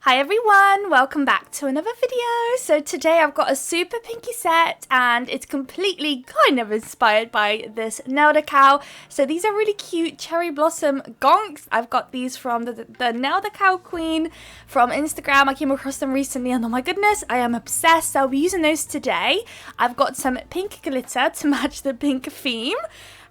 Hi everyone, welcome back to another video. So today I've got a super pinky set and it's completely kind of inspired by this nail decal. So these are really cute cherry blossom gonks. I've got these from the nail decal queen from Instagram. I came across them recently and oh my goodness, I am obsessed. So I'll be using those today. I've got some pink glitter to match the pink theme.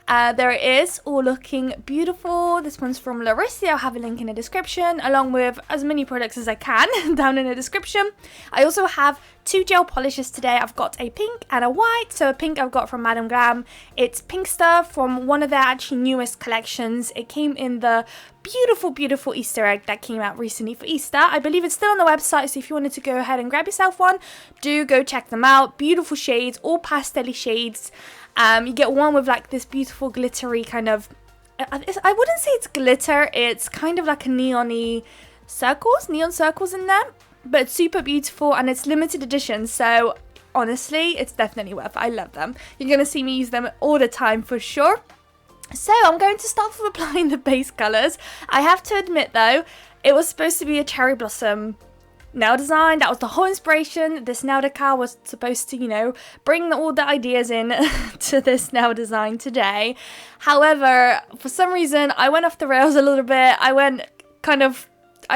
There it is, all looking beautiful. This one's from Larissa. I'll have a link in the description along with as many products as I can down in the description. I also have two gel polishes today. I've got a pink and a white. So a pink I've got from Madam Glam. It's Pink Stuff from one of their actually newest collections. It came in the beautiful Easter egg that came out recently for Easter. I believe it's still on the website, so if you wanted to go ahead and grab yourself one, do go check them out. Beautiful shades, all pastel-y shades. You get one with like this beautiful glittery kind of, I wouldn't say it's glitter, it's kind of like a neon circles in there, but it's super beautiful and it's limited edition, so honestly it's definitely worth it. I love them. You're going to see me use them all the time for sure. So I'm going to start with applying the base colours. I have to admit though, it was supposed to be a cherry blossom nail design. That was the whole inspiration. This nail decal was supposed to, you know, bring all the ideas in to this nail design today. However, for some reason, I went off the rails a little bit. I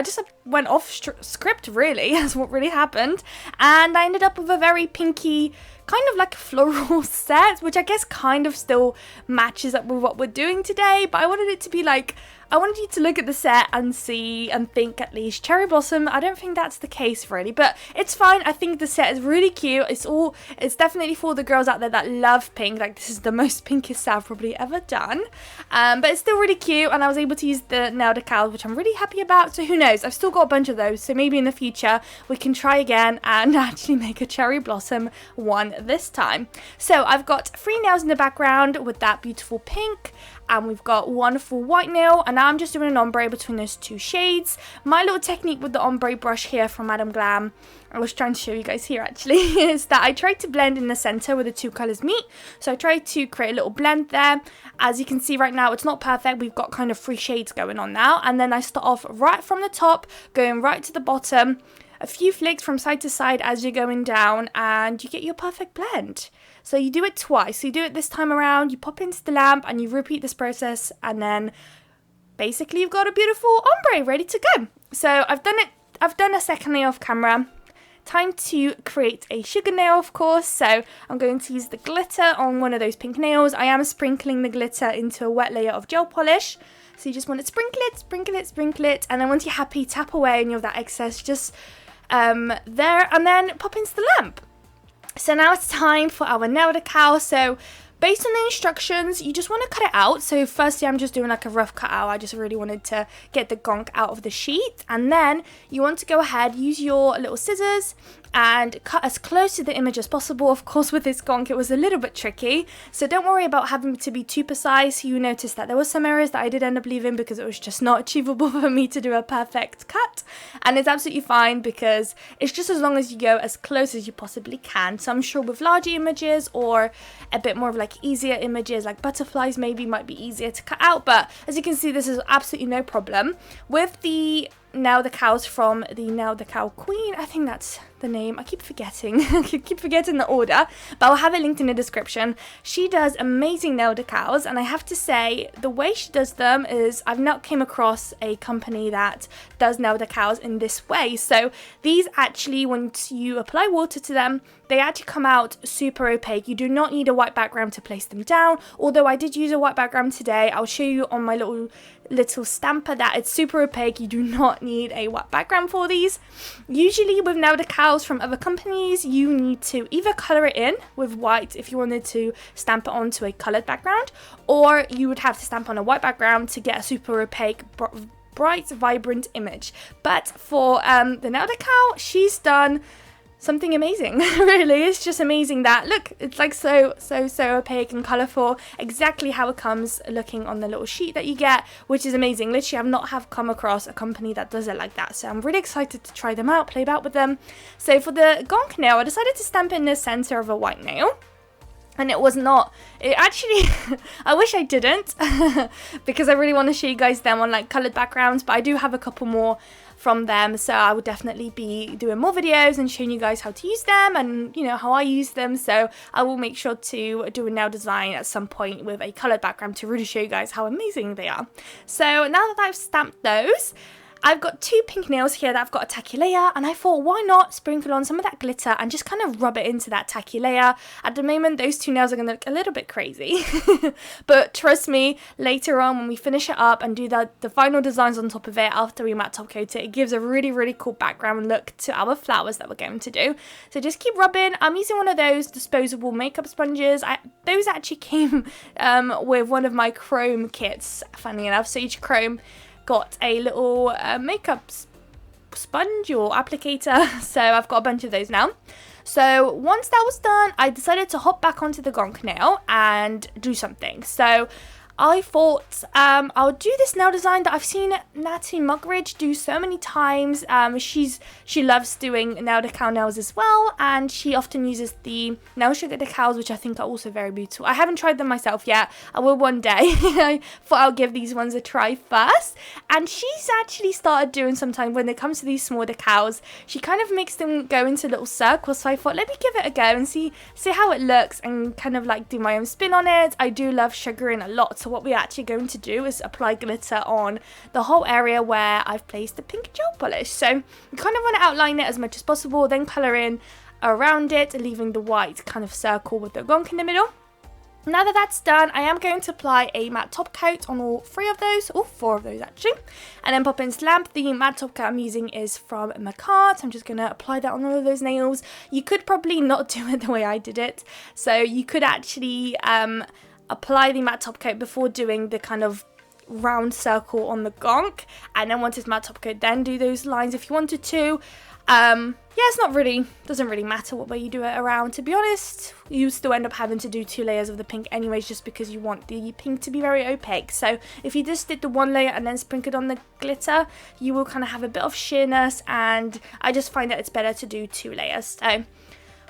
just went off script, really. That's what really happened. And I ended up with a very pinky, kind of like a floral set, which I guess kind of still matches up with what we're doing today. But I wanted it to be like, I wanted you to look at the set and see and think at least cherry blossom. I don't think that's the case really, but it's fine. I think the set is really cute. It's definitely for the girls out there that love pink. Like this is the most pinkest set I've probably ever done. But it's still really cute and I was able to use the nail decal, which I'm really happy about. So who knows? I've still got a bunch of those. So maybe in the future we can try again and actually make a cherry blossom one this time. So I've got 3 nails in the background with that beautiful pink. And we've got one full white nail, and now I'm just doing an ombre between those two shades. My little technique with the ombre brush here from Madam Glam, I was trying to show you guys here actually, is that I tried to blend in the center where the two colors meet. So I tried to create a little blend there. As you can see right now, it's not perfect. We've got kind of 3 shades going on now. And then I start off right from the top, going right to the bottom. A few flicks from side to side as you're going down, and you get your perfect blend. So you do it twice. So you do it this time around, you pop into the lamp and you repeat this process, and then basically you've got a beautiful ombre ready to go. So I've done a second nail off camera. Time to create a sugar nail, of course. So I'm going to use the glitter on one of those pink nails. I am sprinkling the glitter into a wet layer of gel polish. So you just want to sprinkle it, and then once you're happy, tap away and you have that excess just there, and then pop into the lamp. So now it's time for our nail decal. So based on the instructions, you just want to cut it out. So firstly, I'm just doing like a rough cut out. I just really wanted to get the gonk out of the sheet. And then you want to go ahead, use your little scissors and cut as close to the image as possible. Of course, with this gonk, it was a little bit tricky. So don't worry about having to be too precise. You notice that there were some areas that I did end up leaving because it was just not achievable for me to do a perfect cut. And it's absolutely fine because it's just as long as you go as close as you possibly can. So I'm sure with larger images or a bit more of like easier images like butterflies maybe might be easier to cut out. But as you can see, this is absolutely no problem. With the nail decals from the nail decal queen, I think that's the name. I keep forgetting. I keep forgetting the order, but I'll have it linked in the description. She does amazing nail decals, and I have to say the way she does them is I've not came across a company that does nail decals in this way. So these actually, once you apply water to them, they actually come out super opaque. You do not need a white background to place them down, although I did use a white background today. I'll show you on my little stamper that it's super opaque. You do not need a white background for these. Usually with nail decals from other companies, you need to either color it in with white if you wanted to stamp it onto a colored background, or you would have to stamp on a white background to get a super opaque bright vibrant image. But for the nail decal, she's done something amazing. Really, it's just amazing that look, it's like so opaque and colorful, exactly how it comes looking on the little sheet that you get, which is amazing. Literally, I've not come across a company that does it like that, so I'm really excited to try them out, play about with them. So for the gonk nail, I decided to stamp in the center of a white nail. And it was not, it actually, I wish I didn't, because I really want to show you guys them on like coloured backgrounds, but I do have a couple more from them, so I will definitely be doing more videos and showing you guys how to use them and, you know, how I use them. So I will make sure to do a nail design at some point with a coloured background to really show you guys how amazing they are. So now that I've stamped those, I've got 2 pink nails here that I've got a tacky layer, and I thought, why not sprinkle on some of that glitter and just kind of rub it into that tacky layer. At the moment, those 2 nails are going to look a little bit crazy, but trust me, later on when we finish it up and do the final designs on top of it after we matte top coat it, it gives a really, really cool background look to our flowers that we're going to do. So just keep rubbing. I'm using one of those disposable makeup sponges. Those actually came with one of my chrome kits, funny enough. So each chrome got a little makeup sponge or applicator, so I've got a bunch of those now. So once that was done, I decided to hop back onto the Gonk nail and do something. So I thought I'll do this nail design that I've seen Natty Mugridge do so many times. She loves doing nail decal nails as well, and she often uses the nail sugar decals, which I think are also very beautiful. I haven't tried them myself yet. I will one day. I thought I'll give these ones a try first. And she's actually started doing sometimes when it comes to these small decals, she kind of makes them go into little circles. So I thought, let me give it a go and see how it looks and kind of like do my own spin on it. I do love sugaring a lot. So what we're actually going to do is apply glitter on the whole area where I've placed the pink gel polish. So you kind of want to outline it as much as possible, then colour in around it, leaving the white kind of circle with the Gonk in the middle. Now that that's done, I am going to apply a matte top coat on all 3 of those, or 4 of those actually, and then pop in lamp. The matte top coat I'm using is from Macart. I'm just going to apply that on all of those nails. You could probably not do it the way I did it, so you could actually apply the matte top coat before doing the kind of round circle on the Gonk, and then once it's matte top coat, then do those lines if you wanted to. Yeah, doesn't really matter what way you do it around, to be honest. You still end up having to do 2 layers of the pink anyways, just because you want the pink to be very opaque. So if you just did the 1 layer and then sprinkled on the glitter, you will kind of have a bit of sheerness, and I just find that it's better to do 2 layers. So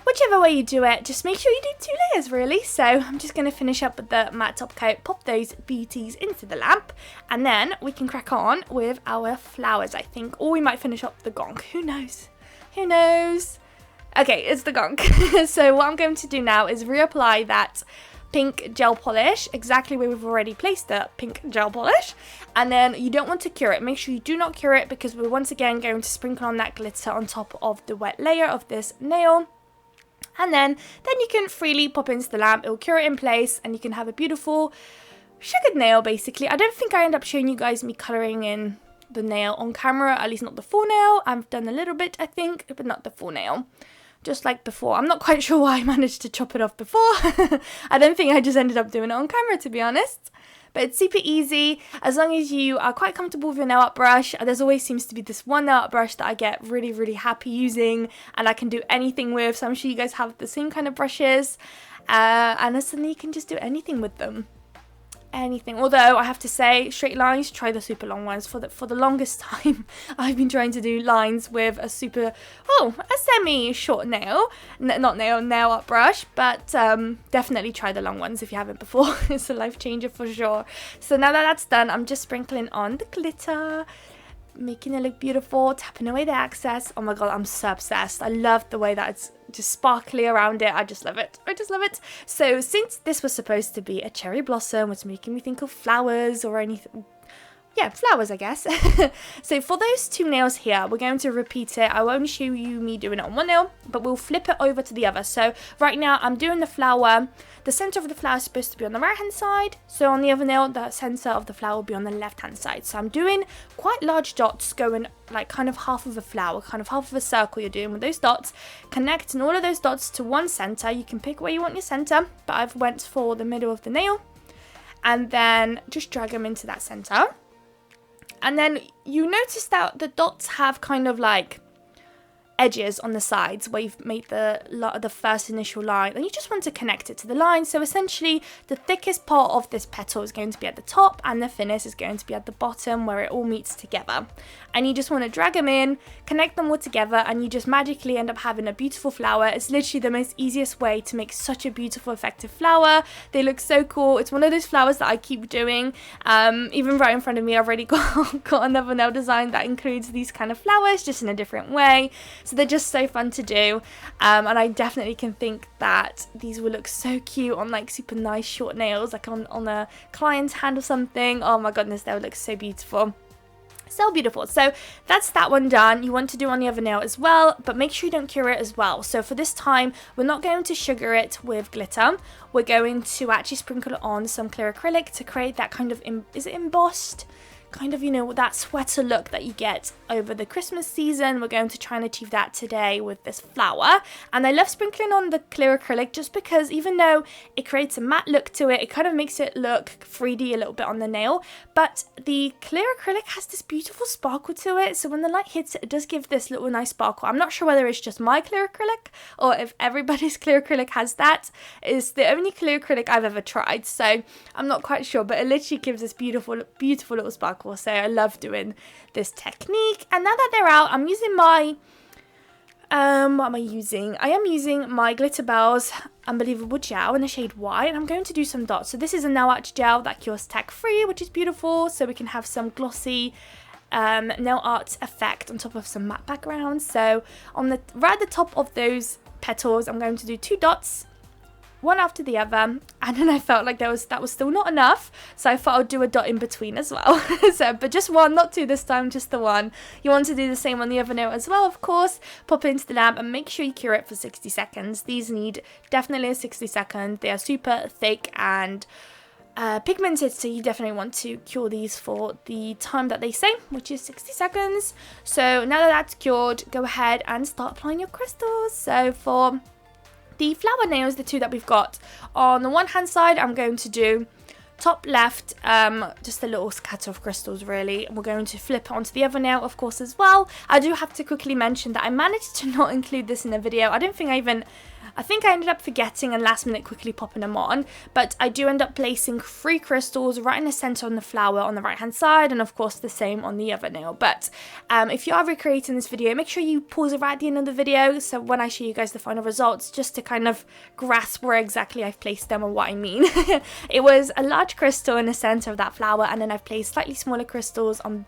whichever way you do it, just make sure you do 2 layers really. So I'm just going to finish up with the matte top coat, pop those beauties into the lamp, and then we can crack on with our flowers, I think. Or we might finish up the Gonk, who knows? Who knows? Okay, it's the Gonk. So what I'm going to do now is reapply that pink gel polish exactly where we've already placed the pink gel polish, and then you don't want to cure it. Make sure you do not cure it, because we're once again going to sprinkle on that glitter on top of the wet layer of this nail. And then you can freely pop into the lamp. It will cure it in place, and you can have a beautiful sugared nail, basically. I don't think I end up showing you guys me colouring in the nail on camera, at least not the full nail. I've done a little bit, I think, but not the full nail. Just like before. I'm not quite sure why I managed to chop it off before. I don't think I just ended up doing it on camera, to be honest. But it's super easy, as long as you are quite comfortable with your nail art brush. There's always seems to be this one nail art brush that I get really, really happy using, and I can do anything with. So I'm sure you guys have the same kind of brushes, and suddenly you can just do anything with them. Anything. Although I have to say, straight lines, try the super long ones. For the longest time, I've been trying to do lines with a semi short nail, nail art brush, but definitely try the long ones if you haven't before. It's a life changer for sure. So now that that's done, I'm just sprinkling on the glitter, making it look beautiful, tapping away the excess. Oh my god, I'm so obsessed. I love the way that it's just sparkly around it. I just love it. I just love it. So since this was supposed to be a cherry blossom, which making me think of flowers or anything. Yeah, flowers, I guess. So for those 2 nails here, we're going to repeat it. I won't show you me doing it on one nail, but we'll flip it over to the other. So right now I'm doing the flower. The center of the flower is supposed to be on the right hand side. So on the other nail, the center of the flower will be on the left hand side. So I'm doing quite large dots going like kind of half of a flower, kind of half of a circle you're doing with those dots. Connecting all of those dots to one center. You can pick where you want your center, but I've went for the middle of the nail. And then just drag them into that center. And then you notice that the dots have kind of like edges on the sides where you've made the first initial line, and you just want to connect it to the line. So essentially the thickest part of this petal is going to be at the top and the thinnest is going to be at the bottom where it all meets together. And you just want to drag them in, connect them all together, and you just magically end up having a beautiful flower. It's literally the most easiest way to make such a beautiful effective flower. They look so cool. It's one of those flowers that I keep doing. Even right in front of me I've already got another nail design that includes these kind of flowers, just in a different way. So they're just so fun to do, and I definitely can think that these will look so cute on like super nice short nails, like on a client's hand or something. Oh my goodness, they would look so beautiful. So beautiful. So that's that one done. You want to do on the other nail as well, but make sure you don't cure it as well. So for this time, we're not going to sugar it with glitter. We're going to actually sprinkle on some clear acrylic to create that kind of, is it embossed? Kind of, you know, that sweater look that you get over the Christmas season. We're going to try and achieve that today with this flower. And I love sprinkling on the clear acrylic just because even though it creates a matte look to it, it kind of makes it look 3D a little bit on the nail. But the clear acrylic has this beautiful sparkle to it. So when the light hits it, it does give this little nice sparkle. I'm not sure whether it's just my clear acrylic or if everybody's clear acrylic has that. It's the only clear acrylic I've ever tried. So I'm not quite sure, but it literally gives this beautiful, beautiful little sparkle. So I love doing this technique. And now that they're out, I'm using my what am I using? I am using my Glitter Bells Unbelievable Gel in the shade White, and I'm going to do some dots. So this is a nail art gel that cures tag free, which is beautiful, so we can have some glossy nail art effect on top of some matte background. So on the right at the top of those petals, I'm going to do 2 dots, one after the other, and then I felt like that was still not enough, so I thought I'd do a dot in between as well. So, but just one, not 2 this time, just the one. You want to do the same on the other nail as well, of course. Pop it into the lamp and make sure you cure it for 60 seconds. These need definitely a 60 second. They are super thick and pigmented, so you definitely want to cure these for the time that they say, which is 60 seconds. So now that that's cured, go ahead and start applying your crystals. So for the flower nails, the 2 that we've got, on the one hand side, I'm going to do top left, just a little scatter of crystals really, and we're going to flip it onto the other nail, of course, as well. I do have to quickly mention that I managed to not include this in the video. I think I ended up forgetting and last minute quickly popping them on, but I do end up placing 3 crystals right in the center on the flower on the right hand side, and of course the same on the other nail. But if you are recreating this video, make sure you pause it right at the end of the video, so when I show you guys the final results, just to kind of grasp where exactly I've placed them and what I mean. It was a large crystal in the center of that flower, and then I've placed slightly smaller crystals on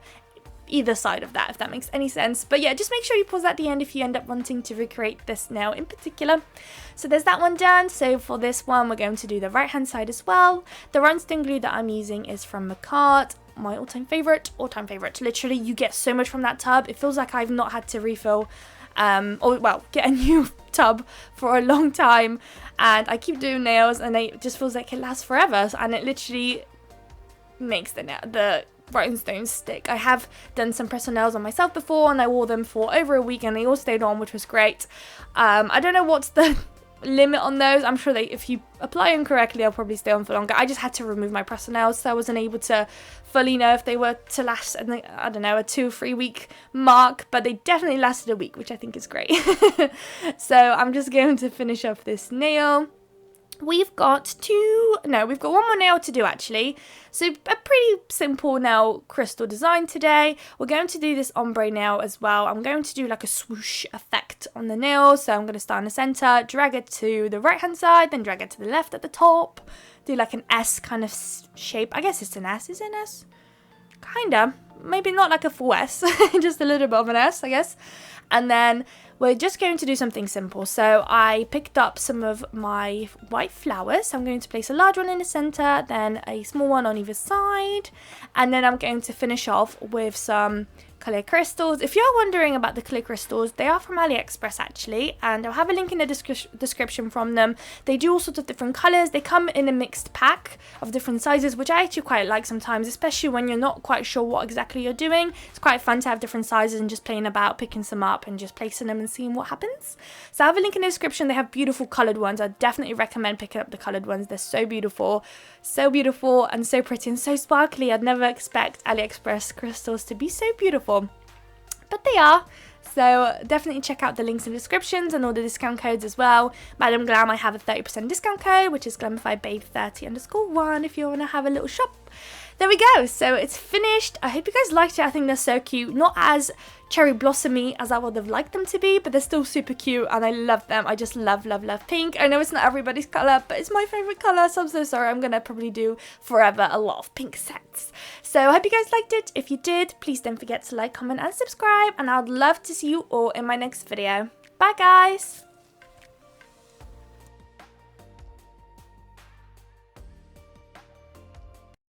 either side of that, if that makes any sense. But yeah, just make sure you pause at the end if you end up wanting to recreate this nail in particular. So there's that one done. So for this one, we're going to do the right hand side as well. The rhinestone glue that I'm using is from Macart, my all-time favorite. Literally, you get so much from that tub. It feels like I've not had to refill get a new tub for a long time, and I keep doing nails and it just feels like it lasts forever, and it literally makes the rhinestones stick. I have done some press on nails on myself before, and I wore them for over a week and they all stayed on, which was great. I don't know what's the limit on those. I'm sure if you apply them correctly, they'll probably stay on for longer. I just had to remove my press on nails, so I wasn't able to fully know if they were to last, I don't know, a 2-3 week mark, but they definitely lasted a week, which I think is great. So I'm just going to finish off this nail. We've got one more nail to do actually. So a pretty simple nail crystal design today. We're going to do this ombre nail as well. I'm going to do like a swoosh effect on the nail. So I'm going to start in the center, drag it to the right hand side, then drag it to the left at the top. Do like an S kind of shape. I guess it's an S. Is it an S? Kinda. Maybe not like a full S. Just a little bit of an S, I guess. And then we're just going to do something simple. So I picked up some of my white flowers. So I'm going to place a large one in the center, then a small one on either side. And then I'm going to finish off with some clear crystals. If you're wondering about the clear crystals, they are from AliExpress actually, and I'll have a link in the description from them. They do all sorts of different colors. They come in a mixed pack of different sizes, which I actually quite like sometimes, especially when you're not quite sure what exactly you're doing. It's quite fun to have different sizes and just playing about, picking some up and just placing them and seeing what happens. So I have a link in the description. They have beautiful colored ones. I definitely recommend picking up the colored ones. They're so beautiful and so pretty and so sparkly. I'd never expect AliExpress crystals to be so beautiful, but they are, So definitely check out the links in the descriptions and all the discount codes as well. Madam Glam, I have a 30% discount code, which is glamifybabe30_1 if you want to have a little shop. There we go. So it's finished. I hope you guys liked it. I think they're so cute. Not as cherry blossomy as I would have liked them to be, but they're still super cute and I love them. I just love, love, love pink. I know it's not everybody's colour, but it's my favourite colour, so I'm so sorry. I'm going to probably do forever a lot of pink sets. So I hope you guys liked it. If you did, please don't forget to like, comment and subscribe, and I'd love to see you all in my next video. Bye guys!